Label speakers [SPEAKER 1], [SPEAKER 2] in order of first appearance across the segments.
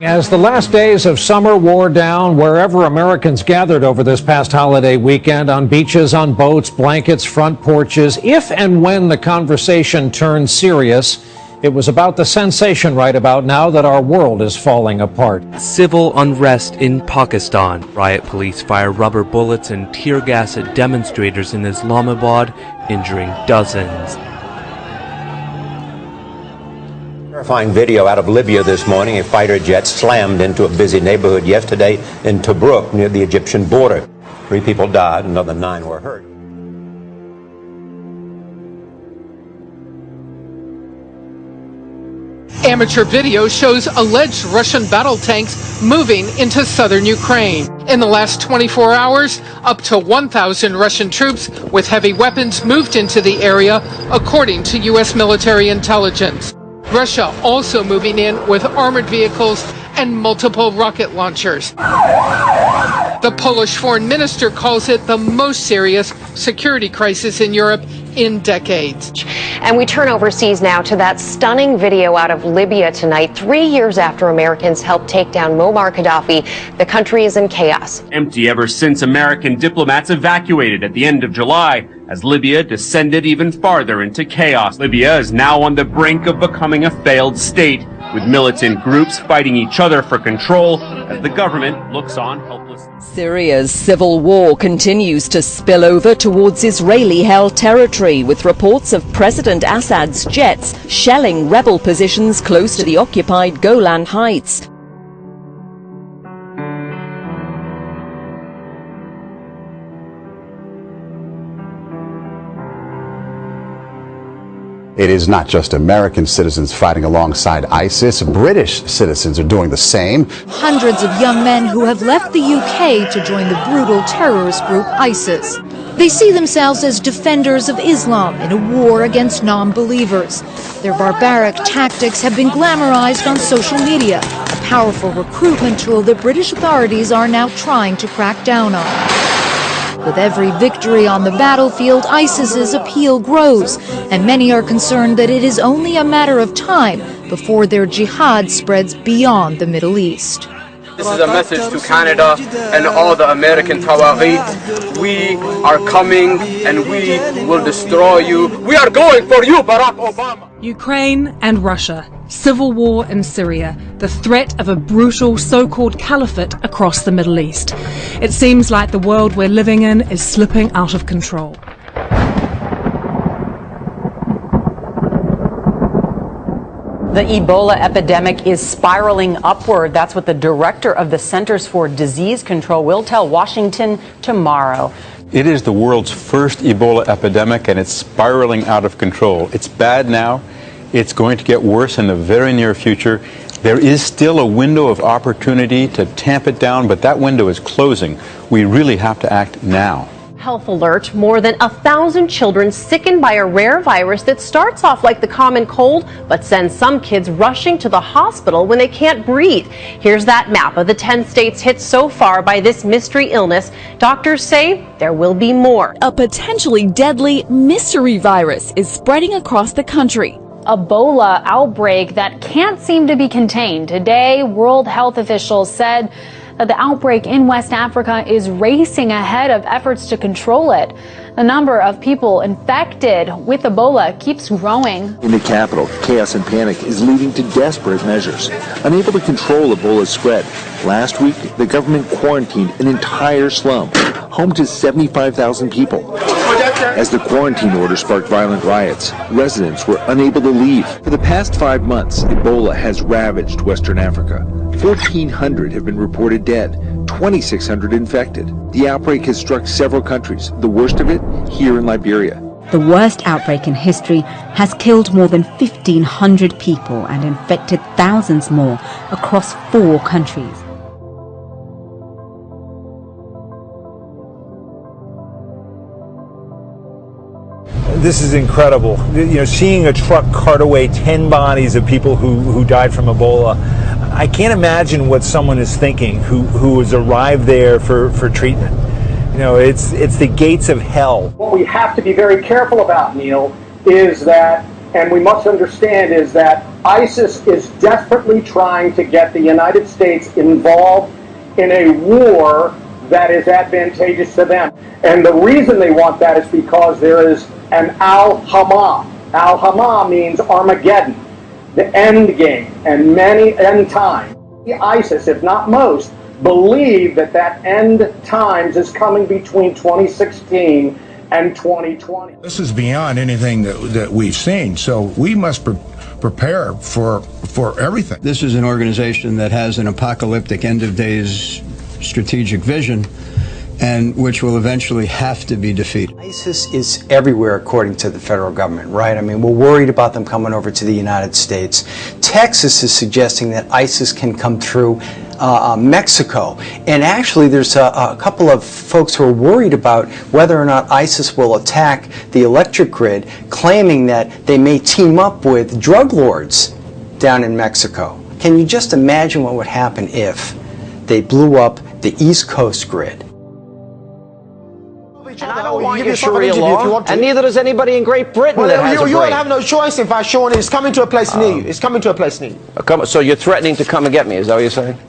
[SPEAKER 1] As the last days of summer wore down, wherever Americans gathered over this past holiday weekend, on beaches, on boats, blankets, front porches, if and when the conversation turned serious, it was about the sensation right about now that our world is falling apart.
[SPEAKER 2] Civil unrest in Pakistan. Riot police fire rubber bullets and tear gas at demonstrators in Islamabad, injuring dozens.
[SPEAKER 3] Terrifying video out of Libya this morning. A fighter jet slammed into a busy neighborhood yesterday in Tobruk near the Egyptian border. 3 people died, another 9 were hurt.
[SPEAKER 4] Amateur video shows alleged Russian battle tanks moving into southern Ukraine. In the last 24 hours, up to 1,000 Russian troops with heavy weapons moved into the area, according to U.S. military intelligence. Russia also moving in with armored vehicles and multiple rocket launchers. The Polish foreign minister calls it the most serious security crisis in Europe in decades.
[SPEAKER 5] And we turn overseas now to that stunning video out of Libya tonight. 3 years after Americans helped take down Muammar Gaddafi, the country is in chaos.
[SPEAKER 6] Empty ever since American diplomats evacuated at the end of July, as Libya descended even farther into chaos. Libya is now on the brink of becoming a failed state, with militant groups fighting each other for control as the government looks on helplessly.
[SPEAKER 7] Syria's civil war continues to spill over towards Israeli-held territory, with reports of President Assad's jets shelling rebel positions close to the occupied Golan Heights.
[SPEAKER 8] It is not just American citizens fighting alongside ISIS. British citizens are doing the same.
[SPEAKER 9] Hundreds of young men who have left the UK to join the brutal terrorist group ISIS. They see themselves as defenders of Islam in a war against non-believers. Their barbaric tactics have been glamorized on social media, a powerful recruitment tool that British authorities are now trying to crack down on. With every victory on the battlefield, ISIS's appeal grows, and many are concerned that it is only a matter of time before their jihad spreads beyond the Middle East.
[SPEAKER 10] This is a message to Canada and all the American Tawagheet. We are coming and we will destroy you. We are going for you, Barack Obama.
[SPEAKER 11] Ukraine and Russia, civil war in Syria, the threat of a brutal so-called caliphate across the Middle East. It seems like the world we're living in is slipping out of control.
[SPEAKER 12] The Ebola epidemic is spiraling upward. That's what the director of the Centers for Disease Control will tell Washington tomorrow.
[SPEAKER 13] It is the world's first Ebola epidemic, and it's spiraling out of control. It's bad now. It's going to get worse in the very near future. There is still a window of opportunity to tamp it down, but that window is closing. We really have to act now.
[SPEAKER 5] Health alert, more than 1,000 children sickened by a rare virus that starts off like the common cold, but sends some kids rushing to the hospital when they can't breathe. Here's that map of the 10 states hit so far by this mystery illness. Doctors say there will be more.
[SPEAKER 14] A potentially deadly mystery virus is spreading across the country.
[SPEAKER 15] Ebola outbreak that can't seem to be contained. Today, World Health officials said that the outbreak in West Africa is racing ahead of efforts to control it. The number of people infected with Ebola keeps growing.
[SPEAKER 16] In the capital, chaos and panic is leading to desperate measures. Unable to control Ebola's spread, last week the government quarantined an entire slum, home to 75,000 people. As the quarantine order sparked violent riots, residents were unable to leave. For the past 5 months, Ebola has ravaged Western Africa. 1,400 have been reported dead, 2,600 infected. The outbreak has struck several countries, the worst of it here in Liberia.
[SPEAKER 17] The worst outbreak in history has killed more than 1,500 people and infected thousands more across 4 countries.
[SPEAKER 18] This is incredible. You know, seeing a truck cart away 10 bodies of people who died from Ebola. I can't imagine what someone is thinking who has arrived there for treatment. You know, it's the gates of hell.
[SPEAKER 19] What we have to be very careful about, Neil, is that and we must understand is that ISIS is desperately trying to get the United States involved in a war that is advantageous to them. And the reason they want that is because there is an Al-Hama. Al-Hama means Armageddon, the end game, and many end time. ISIS, if not most, believe that that end times is coming between 2016 and 2020.
[SPEAKER 20] This is beyond anything that we've seen, so we must prepare for everything.
[SPEAKER 21] This is an organization that has an apocalyptic end of days strategic vision, and which will eventually have to be defeated.
[SPEAKER 22] ISIS is everywhere according to the federal government, right? I mean, we're worried about them coming over to the United States. Texas is suggesting that ISIS can come through Mexico. And actually, there's a couple of folks who are worried about whether or not ISIS will attack the electric grid, claiming that they may team up with drug lords down in Mexico. Can you just imagine what would happen if they blew up the East Coast grid?
[SPEAKER 23] And I don't want your Sharia law, and neither does anybody in Great Britain that has a brain.
[SPEAKER 24] You won't have no choice in fact, Sean. It's coming to a place near you. It's coming to a place near you.
[SPEAKER 23] So you're threatening to come and get me, is that what you're saying?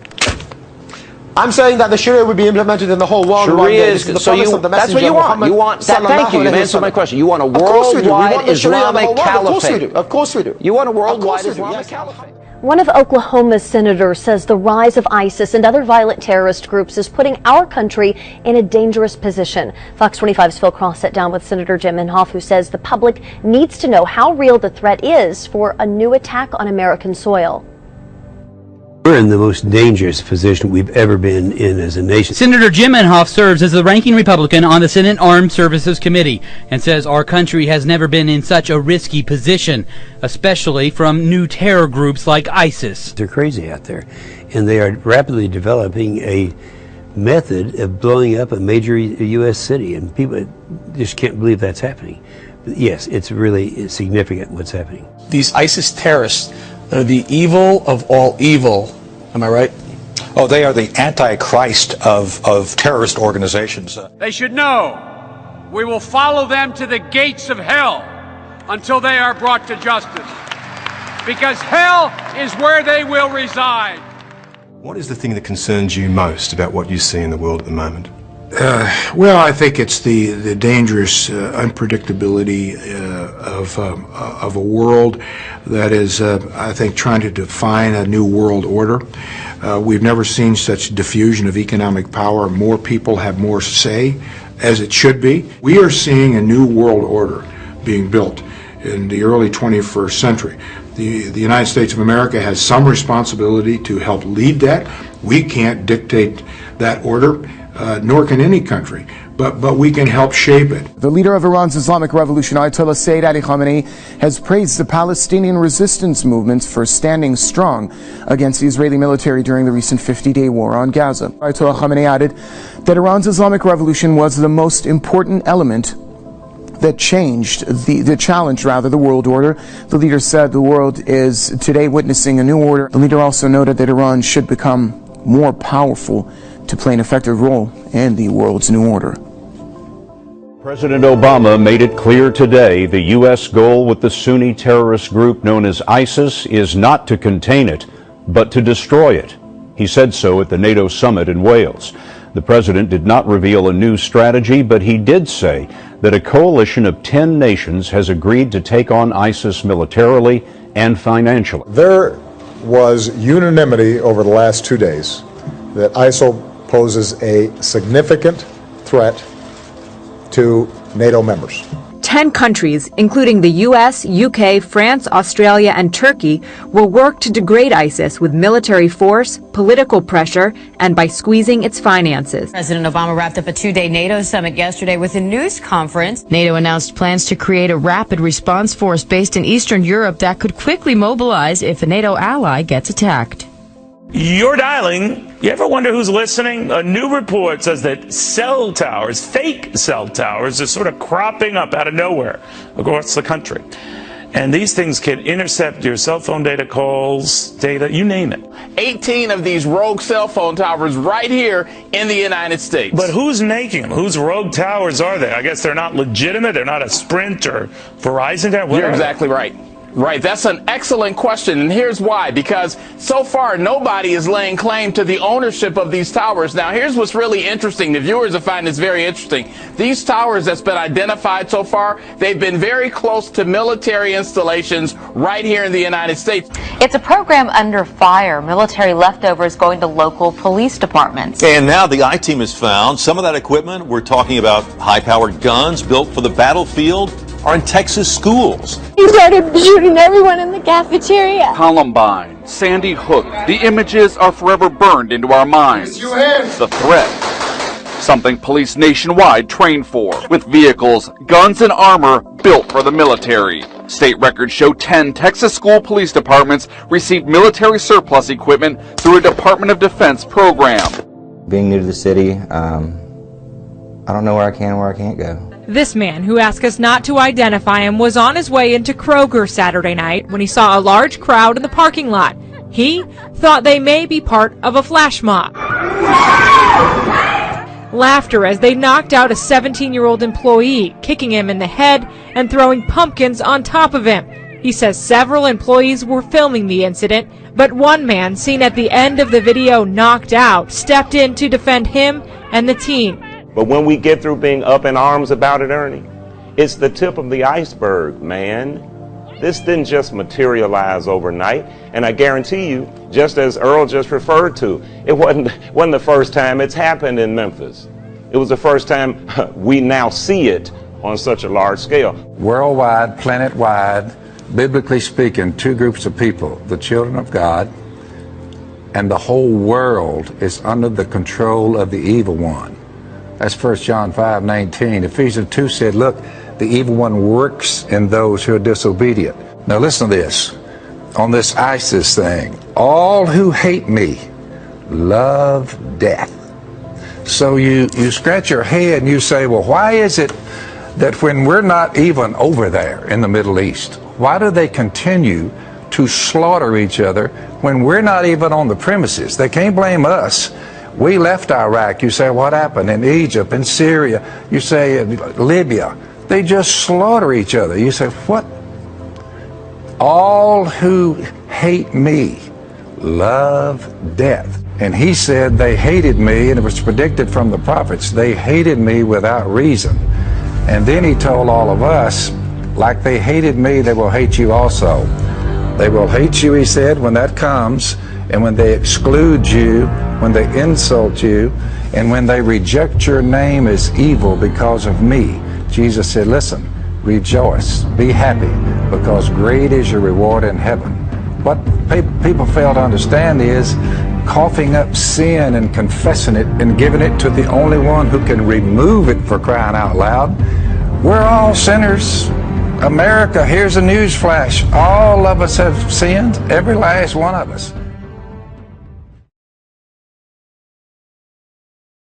[SPEAKER 24] I'm saying that the Sharia will be implemented in the whole world.
[SPEAKER 23] Sharia is, so that's what you want. You want that, thank you. You answered my question. You want a worldwide Islamic caliphate.
[SPEAKER 24] Of course we do.
[SPEAKER 23] You want a worldwide Islamic caliphate.
[SPEAKER 25] One of Oklahoma's senators says the rise of ISIS and other violent terrorist groups is putting our country in a dangerous position. Fox 25's Phil Cross sat down with Senator Jim Inhofe, who says the public needs to know how real the threat is for a new attack on American soil.
[SPEAKER 26] We're in the most dangerous position we've ever been in as a nation.
[SPEAKER 27] Senator Jim Inhofe serves as the ranking Republican on the Senate Armed Services Committee and says our country has never been in such a risky position, especially from new terror groups like ISIS.
[SPEAKER 26] They're crazy out there, and they are rapidly developing a method of blowing up a major U.S. city, and people just can't believe that's happening. But yes, it's really significant what's happening.
[SPEAKER 28] These ISIS terrorists are the evil of all evil. Am I right?
[SPEAKER 29] Oh, they are the antichrist of terrorist organizations.
[SPEAKER 30] They should know we will follow them to the gates of hell until they are brought to justice. Because hell is where they will reside.
[SPEAKER 31] What is the thing that concerns you most about what you see in the world at the moment?
[SPEAKER 20] Well, I think it's the dangerous unpredictability of a world that is, I think, trying to define a new world order. We've never seen such diffusion of economic power. More people have more say, as it should be. We are seeing a new world order being built in the early 21st century. The United States of America has some responsibility to help lead that. We can't dictate that order. Nor can any country, but we can help shape it.
[SPEAKER 32] The leader of Iran's Islamic Revolution, Ayatollah Sayyid Ali Khamenei, has praised the Palestinian resistance movements for standing strong against the Israeli military during the recent 50-day war on Gaza. Ayatollah Khamenei added that Iran's Islamic Revolution was the most important element that challenged the world order. The leader said the world is today witnessing a new order. The leader also noted that Iran should become more powerful to play an effective role in the world's new order.
[SPEAKER 33] President Obama made it clear today the U.S. goal with the Sunni terrorist group known as ISIS is not to contain it, but to destroy it. He said so at the NATO summit in Wales. The president did not reveal a new strategy, but he did say that a coalition of 10 nations has agreed to take on ISIS militarily and financially.
[SPEAKER 34] There was unanimity over the last 2 days that ISIL poses a significant threat to NATO members.
[SPEAKER 35] 10 countries, including the US, UK, France, Australia, and Turkey, will work to degrade ISIS with military force, political pressure, and by squeezing its finances.
[SPEAKER 36] President Obama wrapped up a 2-day NATO summit yesterday with a news conference. NATO announced plans to create a rapid response force based in Eastern Europe that could quickly mobilize if a NATO ally gets attacked.
[SPEAKER 37] You're dialing. You ever wonder who's listening? A new report says that cell towers, fake cell towers, are sort of cropping up out of nowhere across the country. And these things can intercept your cell phone data, calls, data, you name it.
[SPEAKER 38] 18 of these rogue cell phone towers right here in the United States.
[SPEAKER 37] But who's making them? Whose rogue towers are they? I guess they're not legitimate. They're not a Sprint or Verizon tower.
[SPEAKER 38] You're exactly right. Right, that's an excellent question, and here's why. Because so far, nobody is laying claim to the ownership of these towers. Now, here's what's really interesting. The viewers will find this very interesting. These towers that's been identified so far, they've been very close to military installations right here in the United States.
[SPEAKER 1] It's a program under fire. Military leftovers going to local police departments.
[SPEAKER 2] And now the I-Team has found some of that equipment. We're talking about high-powered guns built for the battlefield are in Texas schools.
[SPEAKER 3] He started shooting everyone in the cafeteria.
[SPEAKER 4] Columbine, Sandy Hook, the images are forever burned into our minds. The threat, something police nationwide train for, with vehicles, guns, and armor built for the military. State records show 10 Texas school police departments received military surplus equipment through a Department of Defense program.
[SPEAKER 5] Being new to the city, I don't know where I can and where I can't go.
[SPEAKER 6] This man, who asked us not to identify him, was on his way into Kroger Saturday night when he saw a large crowd in the parking lot. He thought they may be part of a flash mob. Laughter as they knocked out a 17-year-old employee, kicking him in the head and throwing pumpkins on top of him. He says several employees were filming the incident, but one man, seen at the end of the video knocked out, stepped in to defend him and the teen.
[SPEAKER 7] But when we get through being up in arms about it, Ernie, it's the tip of the iceberg, man. This didn't just materialize overnight, and I guarantee you, just as Earl just referred to, it wasn't the first time it's happened in Memphis. It was the first time we now see it on such a large scale.
[SPEAKER 8] Worldwide, planet-wide, biblically speaking, two groups of people, the children of God, and the whole world is under the control of the evil one. That's 1 John 5:19. Ephesians 2 said, look, the evil one works in those who are disobedient. Now listen to this. On this ISIS thing, all who hate me love death. So you scratch your head and you say, well, why is it that when we're not even over there in the Middle East, why do they continue to slaughter each other when we're not even on the premises? They can't blame us. We left Iraq. You say, what happened in Egypt, in Syria? You say, in Libya. They just slaughter each other. You say, what? All who hate me love death. And he said they hated me, and it was predicted from the prophets. They hated me without reason. And then he told all of us, like they hated me, they will hate you also. They will hate you, he said, when that comes, and when they exclude you, when they insult you, and when they reject your name as evil because of me. Jesus said, listen, rejoice, be happy, because great is your reward in heaven. What people fail to understand is coughing up sin and confessing it and giving it to the only one who can remove it, for crying out loud. We're all sinners. America, here's a news flash. All of us have sinned, every last one of us.